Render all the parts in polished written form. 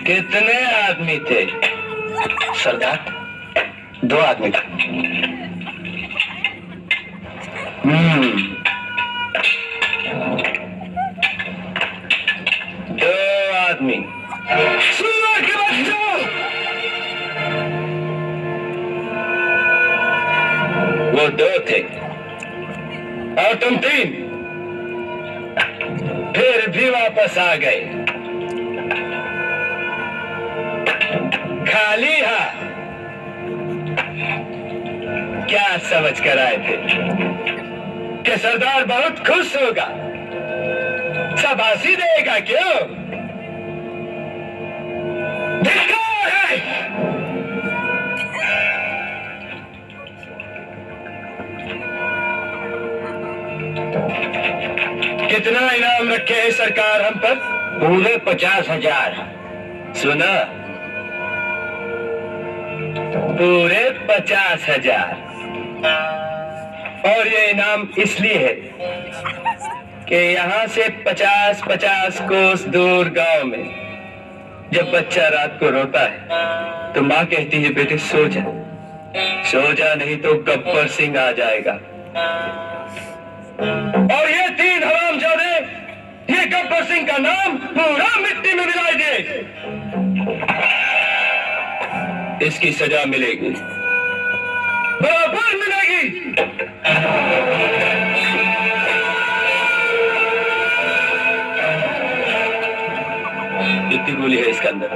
कितने आदमी थे? सरदार, 2 आदमी थे। दो आदमी। सुनो के बच्चों, वो 2 थे और तुम 3, फिर भी वापस आ गए खाली हाथ। क्या समझ कर आए थे कि सरदार बहुत खुश होगा, शाबाशी देगा? क्यों? धिक्कार है। कितना इनाम रखे है सरकार हम पर? पूरे 50,000। सुना? पूरे 50,000। और ये इनाम इसलिए है कि यहाँ से 50-50 कोस दूर गांव में जब बच्चा रात को रोता है तो माँ कहती है, बेटे सो जा, सो जा, नहीं तो गब्बर सिंह आ जाएगा। और ये 3 हरामजादे ये गब्बर सिंह का नाम पूरा मिट्टी में मिला दिए। इसकी सजा मिलेगी, बराबर मिलेगी। कितनी गोली है इसके अंदर?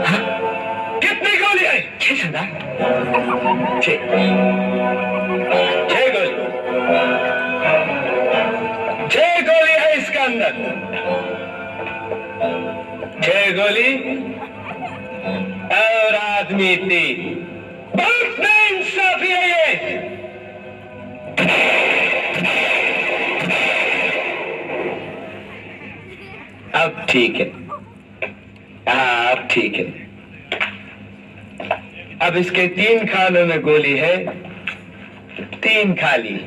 कितनी गोली है? 6 सरदार। 6 गोली। 6 गोली है इसके अंदर। 6 गोली और आदमी 3। बहुत नाइंसाफी है ये। अब ठीक है, हाँ अब ठीक है। अब इसके 3 खानों में गोली है, 3 खाली।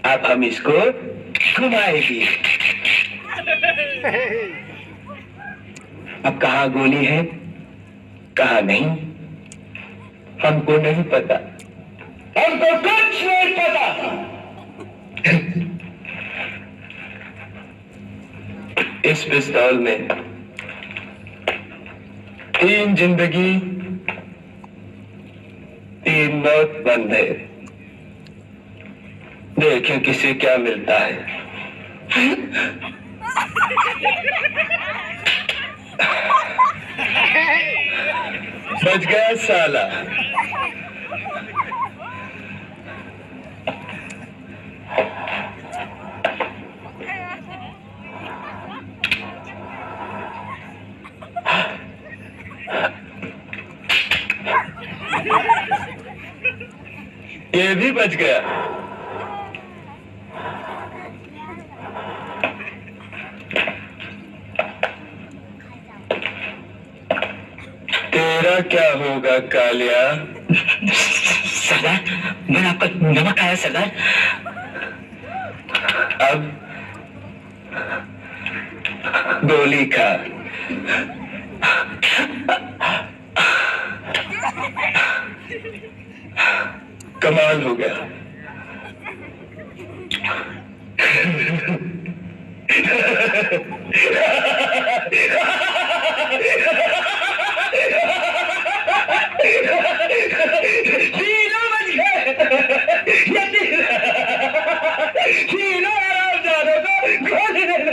अब हम इसको घुमाएंगे। अब कहाँ गोली है कहाँ नहीं हमको नहीं पता, हमको कुछ नहीं पता। इस पिस्तौल में 3 जिंदगी 3 मौत बंद है। देखें किसे क्या मिलता है। बच गया साला। ये भी बच गया। तेरा क्या होगा कालिया? सरदार, मैंने आपका नमक खाया सरदार। अब गोली खा। कमाल हो गया। तीनों बच गए। तीनों हरामजादों को गोली दे दो।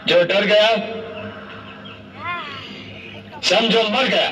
जो डर गया समझो मर गया।